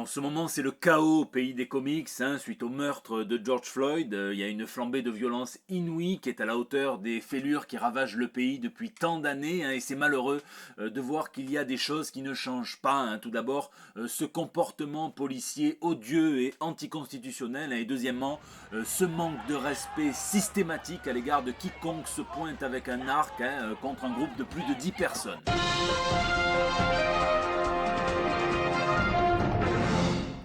En ce moment, c'est le chaos au pays des comics, suite au meurtre de George Floyd. Il y a une flambée de violence inouïe qui est à la hauteur des fêlures qui ravagent le pays depuis tant d'années. Et c'est malheureux de voir qu'il y a des choses qui ne changent pas. Tout d'abord, ce comportement policier odieux et anticonstitutionnel. Et deuxièmement, ce manque de respect systématique à l'égard de quiconque se pointe avec un arc contre un groupe de plus de 10 personnes.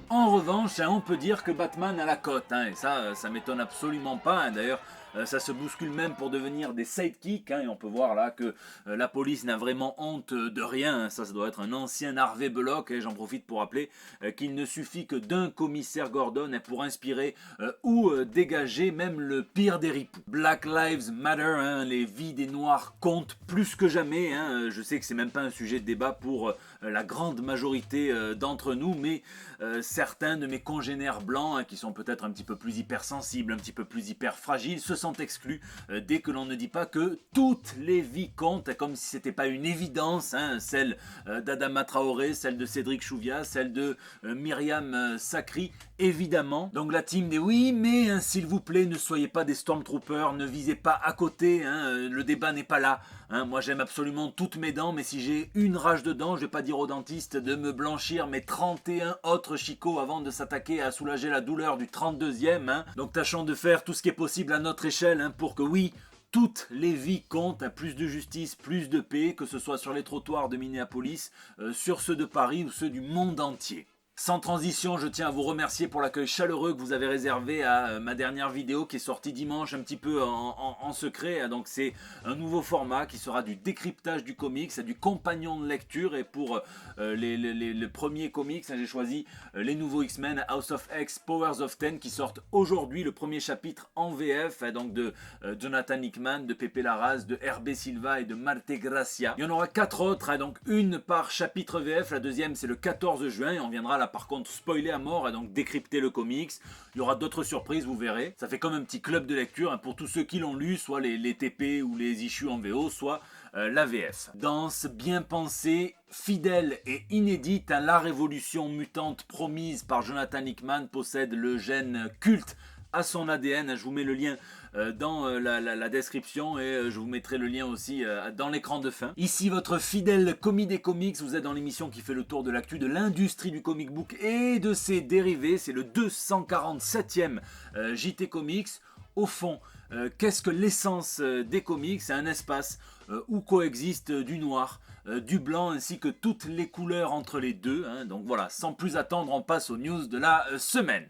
En revanche, on peut dire que Batman a la cote, et ça m'étonne absolument pas. D'ailleurs, ça se bouscule même pour devenir des sidekicks, et on peut voir là que la police n'a vraiment honte de rien. Ça doit être un ancien Harvey Bullock, et j'en profite pour rappeler qu'il ne suffit que d'un commissaire Gordon pour inspirer ou dégager même le pire des ripoux. Black Lives Matter, les vies des Noirs comptent plus que jamais. Je sais que c'est même pas un sujet de débat pour la grande majorité d'entre nous, mais certains de mes congénères blancs, qui sont peut-être un petit peu plus hypersensibles, un petit peu plus hyper fragiles, se sentent exclus dès que l'on ne dit pas que toutes les vies comptent, comme si c'était pas une évidence, celle d'Adama Traoré, celle de Cédric Chouviat, celle de Myriam Sakri, évidemment. Donc la team dit oui, mais s'il vous plaît, ne soyez pas des Stormtroopers, ne visez pas à côté, le débat n'est pas là. Moi j'aime absolument toutes mes dents, mais si j'ai une rage de dents, je vais pas dire au dentiste de me blanchir mes 31 autres chicots avant de s'attaquer à soulager la douleur du 32e. Donc tâchons de faire tout ce qui est possible à notre échelle pour que oui, toutes les vies comptent, plus de justice, plus de paix, que ce soit sur les trottoirs de Minneapolis, sur ceux de Paris ou ceux du monde entier. Sans transition, je tiens à vous remercier pour l'accueil chaleureux que vous avez réservé à ma dernière vidéo qui est sortie dimanche un petit peu en secret. Donc c'est un nouveau format qui sera du décryptage du comics, du compagnon de lecture. Et pour les premiers comics, j'ai choisi les nouveaux X-Men, House of X, Powers of Ten, qui sortent aujourd'hui, le premier chapitre en VF, donc de Jonathan Hickman, de Pepe Larraz, de Hervé Silva et de Malte Gracia. Il y en aura 4 autres, donc une par chapitre VF, la deuxième c'est le 14 juin et on viendra là par contre spoiler à mort et donc décrypter le comics. Il y aura d'autres surprises, vous verrez. Ça fait comme un petit club de lecture pour tous ceux qui l'ont lu, soit les TP ou les issues en VO, soit la VF. Danse bien pensée, fidèle et inédite, la révolution mutante promise par Jonathan Hickman possède le gène culte à son ADN. Je vous mets le lien dans la description et je vous mettrai le lien aussi dans l'écran de fin. Ici votre fidèle commis des comics, vous êtes dans l'émission qui fait le tour de l'actu de l'industrie du comic book et de ses dérivés. C'est le 247e JT Comics. Au fond, qu'est-ce que l'essence des comics? C'est un espace où coexistent du noir, du blanc ainsi que toutes les couleurs entre les deux. Donc voilà, sans plus attendre, on passe aux news de la semaine.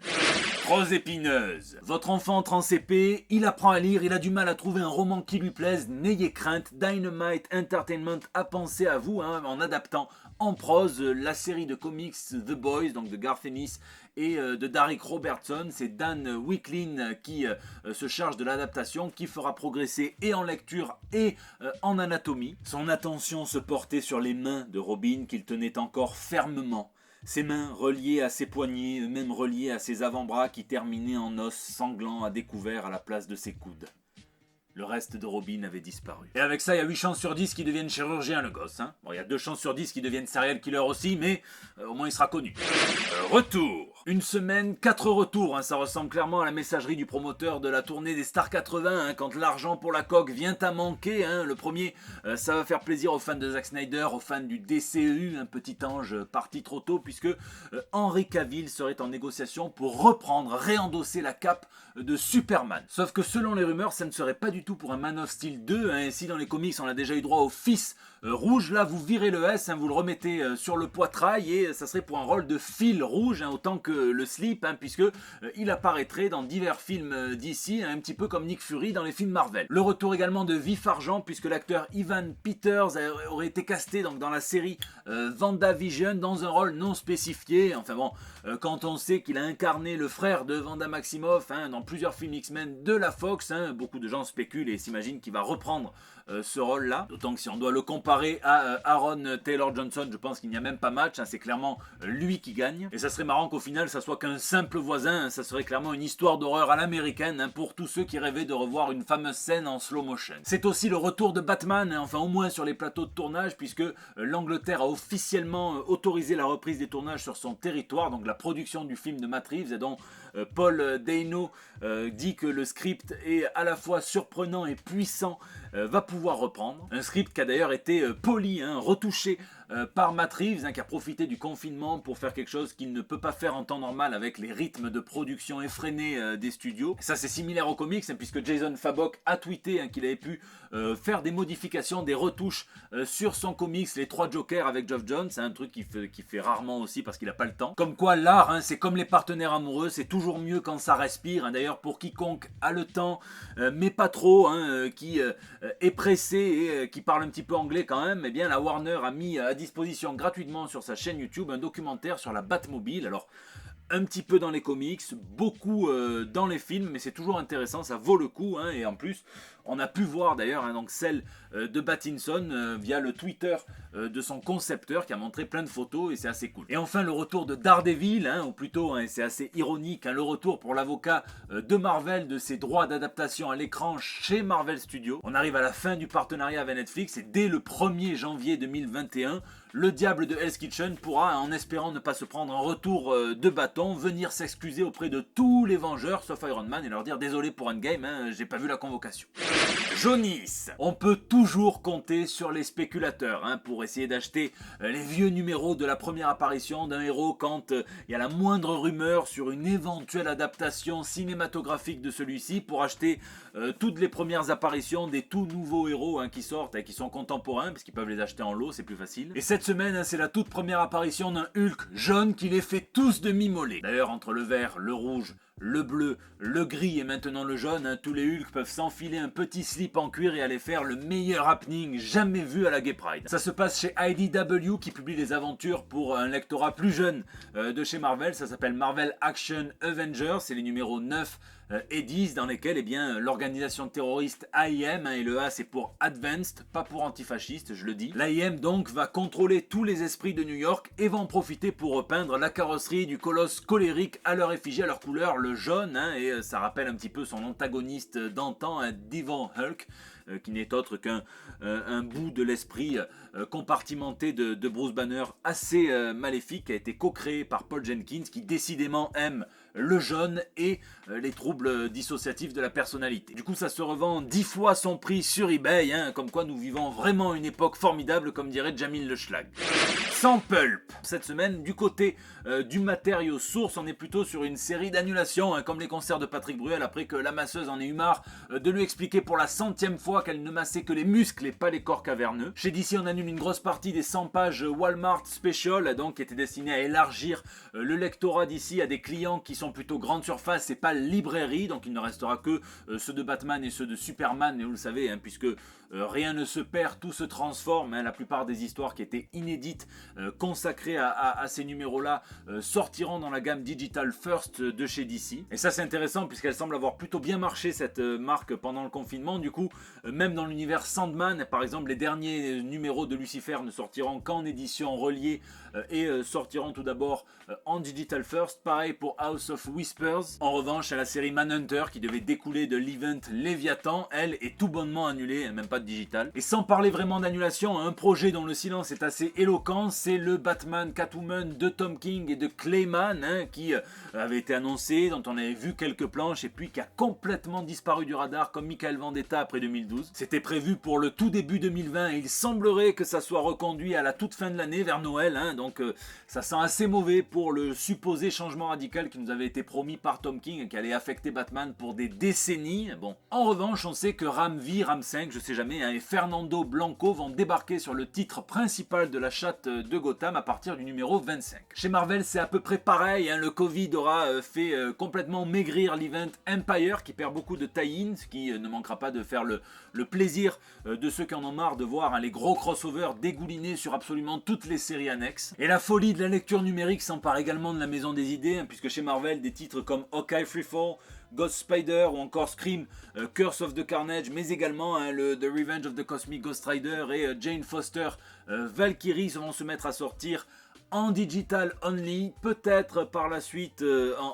Rose épineuse. Votre enfant entre en CP, il apprend à lire, il a du mal à trouver un roman qui lui plaise. N'ayez crainte, Dynamite Entertainment a pensé à vous en adaptant en prose la série de comics The Boys, donc de Garth Ennis et de Darick Robertson. C'est Dan Wicklin qui se charge de l'adaptation, qui fera progresser et en lecture et en anatomie. Son attention se portait sur les mains de Robin qu'il tenait encore fermement. Ses mains reliées à ses poignets, même reliées à ses avant-bras qui terminaient en os sanglants à découvert à la place de ses coudes. Le reste de Robin avait disparu. Et avec ça, il y a 8 chances sur 10 qu'il devienne chirurgien, le gosse. Bon, il y a 2 chances sur 10 qu'il devienne serial killer aussi, mais au moins il sera connu. Retour. Une semaine, 4 retours. Ça ressemble clairement à la messagerie du promoteur de la tournée des Stars 80. Quand l'argent pour la coque vient à manquer. Le premier, ça va faire plaisir aux fans de Zack Snyder, aux fans du DCEU, un petit ange parti trop tôt, puisque Henry Cavill serait en négociation pour reprendre, réendosser la cape de Superman. Sauf que selon les rumeurs, ça ne serait pas du tout pour un Man of Steel 2. Ainsi, dans les comics, on a déjà eu droit au fils rouge. Là, vous virez le S, vous le remettez sur le poitrail et ça serait pour un rôle de fil rouge, autant que le slip, puisque il apparaîtrait dans divers films d'ici, un petit peu comme Nick Fury dans les films Marvel. Le retour également de Vif Argent, puisque l'acteur Ivan Peters aurait été casté donc, dans la série WandaVision dans un rôle non spécifié. Enfin bon, quand on sait qu'il a incarné le frère de Wanda Maximoff dans plusieurs films X-Men de la Fox, beaucoup de gens spéculent et s'imaginent qu'il va reprendre ce rôle-là. D'autant que si on doit le comparer comparé à Aaron Taylor Johnson, je pense qu'il n'y a même pas match, c'est clairement lui qui gagne. Et ça serait marrant qu'au final ça soit qu'un simple voisin, ça serait clairement une histoire d'horreur à l'américaine pour tous ceux qui rêvaient de revoir une fameuse scène en slow motion. C'est aussi le retour de Batman, enfin au moins sur les plateaux de tournage, puisque l'Angleterre a officiellement autorisé la reprise des tournages sur son territoire, donc la production du film de Matt Reeves, et dont Paul Dano dit que le script est à la fois surprenant et puissant, va pouvoir reprendre. Un script qui a d'ailleurs été poli, retouché par Matt Reeves, qui a profité du confinement pour faire quelque chose qu'il ne peut pas faire en temps normal avec les rythmes de production effrénés des studios. Ça c'est similaire aux comics, puisque Jason Fabok a tweeté qu'il avait pu faire des modifications, des retouches sur son comics Les 3 Jokers avec Geoff Johns. C'est un truc qu'il fait rarement aussi parce qu'il n'a pas le temps. Comme quoi l'art, c'est comme les partenaires amoureux, c'est toujours mieux quand ça respire. D'ailleurs pour quiconque a le temps, mais pas trop, qui est pressé et qui parle un petit peu anglais quand même, eh bien la Warner a mis à disposition gratuitement sur sa chaîne YouTube un documentaire sur la Batmobile. Alors un petit peu dans les comics, beaucoup dans les films, mais c'est toujours intéressant, ça vaut le coup, et en plus on a pu voir d'ailleurs donc celle de Pattinson via le Twitter de son concepteur qui a montré plein de photos et c'est assez cool. Et enfin le retour de Daredevil, ou plutôt, et c'est assez ironique, le retour pour l'avocat de Marvel de ses droits d'adaptation à l'écran chez Marvel Studios. On arrive à la fin du partenariat avec Netflix et dès le 1er janvier 2021, le diable de Hell's Kitchen pourra, en espérant ne pas se prendre un retour de bâton, venir s'excuser auprès de tous les Vengeurs sauf Iron Man et leur dire désolé pour Endgame, j'ai pas vu la convocation. Jaunis. On peut toujours compter sur les spéculateurs pour essayer d'acheter les vieux numéros de la première apparition d'un héros quand il y a la moindre rumeur sur une éventuelle adaptation cinématographique de celui-ci, pour acheter toutes les premières apparitions des tout nouveaux héros qui sortent et qui sont contemporains parce qu'ils peuvent les acheter en lot, c'est plus facile. Et cette semaine, c'est la toute première apparition d'un Hulk jaune qui les fait tous demi-mollets. D'ailleurs entre le vert, le rouge, le bleu, le gris et maintenant le jaune, tous les Hulk peuvent s'enfiler un petit slip en cuir et aller faire le meilleur happening jamais vu à la Gay Pride. Ça se passe chez IDW qui publie les aventures pour un lectorat plus jeune de chez Marvel. Ça s'appelle Marvel Action Avengers, c'est les numéros 9 et 10 dans lesquels l'organisation terroriste AIM, et le A c'est pour Advanced, pas pour antifasciste, je le dis. L'AIM donc va contrôler tous les esprits de New York et va en profiter pour repeindre la carrosserie du colosse colérique à leur effigie, à leur couleur, le jaune, et ça rappelle un petit peu son antagoniste d'antan, Devil Hulk, qui n'est autre qu'un bout de l'esprit compartimenté de Bruce Banner, assez maléfique, qui a été co-créé par Paul Jenkins, qui décidément aime le jaune et les troubles dissociatifs de la personnalité. Du coup ça se revend 10 fois son prix sur eBay, comme quoi nous vivons vraiment une époque formidable, comme dirait Jamil Le Schlag. Sans pulp. Cette semaine, du côté du matériau source, on est plutôt sur une série d'annulations, comme les concerts de Patrick Bruel après que la masseuse en ait eu marre de lui expliquer pour la 100e fois qu'elle ne massait que les muscles et pas les corps caverneux. Chez DC, on annule une grosse partie des 100 pages Walmart Special, donc qui étaient destinées à élargir le lectorat d'ici à des clients qui sont plutôt grande surface et pas librairie, donc il ne restera que ceux de Batman et ceux de Superman, et vous le savez, puisque rien ne se perd, tout se transforme, la plupart des histoires qui étaient inédites consacrées à ces numéros-là sortiront dans la gamme Digital First de chez DC. Et ça c'est intéressant puisqu'elle semble avoir plutôt bien marché cette marque pendant le confinement. Du coup, même dans l'univers Sandman, par exemple, les derniers numéros de Lucifer ne sortiront qu'en édition reliée et sortiront tout d'abord en Digital First. Pareil pour House of Whispers. En revanche, la série Manhunter qui devait découler de l'event Léviathan, elle est tout bonnement annulée, même pas de digital. Et sans parler vraiment d'annulation, un projet dont le silence est assez éloquent, c'est le Batman Catwoman de Tom King et de Clayman, qui avait été annoncé, dont on avait vu quelques planches et puis qui a complètement disparu du radar comme Michael Vendetta après 2012. C'était prévu pour le tout début 2020 et il semblerait que ça soit reconduit à la toute fin de l'année, vers Noël, donc ça sent assez mauvais pour le supposé changement radical qui nous avait été promis par Tom King et qui allait affecter Batman pour des décennies. Bon, en revanche, on sait que Ram V, Ram 5, je sais jamais, et Fernando Blanco vont débarquer sur le titre principal de la chatte de Gotham à partir du numéro 25. Chez Marvel, c'est à peu près pareil, hein, le Covid aura fait complètement maigrir l'event Empire qui perd beaucoup de tie-ins, ce qui ne manquera pas de faire le plaisir de ceux qui en ont marre de voir, hein, les gros crossovers dégoulinés sur absolument toutes les séries annexes. Et la folie de la lecture numérique s'empare également de la maison des idées, hein, puisque chez Marvel, des titres comme Hawkeye Freefall, Ghost Spider ou encore Scream, Curse of the Carnage, mais également hein, The Revenge of the Cosmic Ghost Rider et Jane Foster Valkyrie vont se mettre à sortir en digital only, peut-être par la suite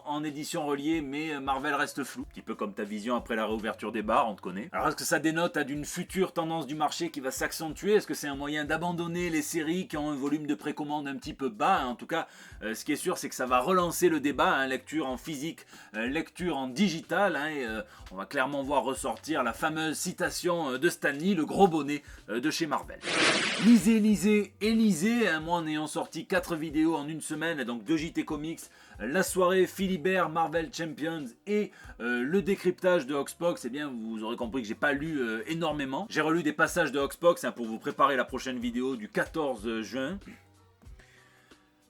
en édition reliée, mais Marvel reste flou, un petit peu comme ta vision après la réouverture des bars, on te connaît. Alors est-ce que ça dénote d'une future tendance du marché qui va s'accentuer? Est-ce que c'est un moyen d'abandonner les séries qui ont un volume de précommande un petit peu bas? En tout cas, ce qui est sûr, c'est que ça va relancer le débat, hein, lecture en physique, lecture en digital, hein, et on va clairement voir ressortir la fameuse citation de Stan Lee, le gros bonnet de chez Marvel. Lisez, lisez et lisez, hein, moi en ayant sorti 4 vidéos en une semaine, donc 2 JT Comics, la soirée Philibert Marvel Champions et le décryptage de Hoxpox, eh bien vous aurez compris que j'ai pas lu énormément. J'ai relu des passages de Hoxpox hein, pour vous préparer la prochaine vidéo du 14 juin.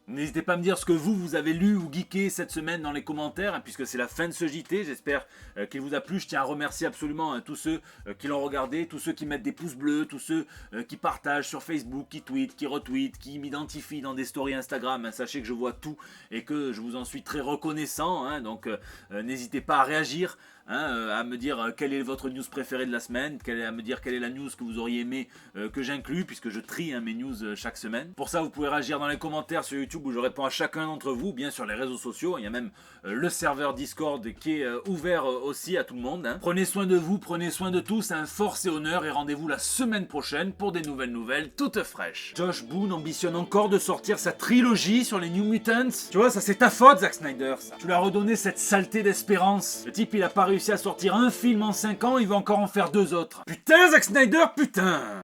N'hésitez pas à me dire ce que vous avez lu ou geeké cette semaine dans les commentaires, hein, puisque c'est la fin de ce JT. J'espère qu'il vous a plu. Je tiens à remercier absolument tous ceux qui l'ont regardé, tous ceux qui mettent des pouces bleus, tous ceux qui partagent sur Facebook, qui tweetent, qui retweetent, qui m'identifient dans des stories Instagram. Hein. Sachez que je vois tout et que je vous en suis très reconnaissant. Hein, donc n'hésitez pas à réagir. Hein, à me dire quelle est votre news préférée de la semaine, à me dire quelle est la news que vous auriez aimé que j'inclue, puisque je trie hein, mes news chaque semaine. Pour ça, vous pouvez réagir dans les commentaires sur YouTube où je réponds à chacun d'entre vous, bien sur les réseaux sociaux. Il y a même le serveur Discord qui est ouvert aussi à tout le monde. Hein. Prenez soin de vous, prenez soin de tous, hein, force et honneur, et rendez-vous la semaine prochaine pour des nouvelles toutes fraîches. Josh Boone ambitionne encore de sortir sa trilogie sur les New Mutants. Tu vois, ça c'est ta faute, Zack Snyder, ça. Tu lui as redonné cette saleté d'espérance. Le type, il a pas réussi à sortir un film en 5 ans, il va encore en faire 2 autres. Putain, Zack Snyder, putain!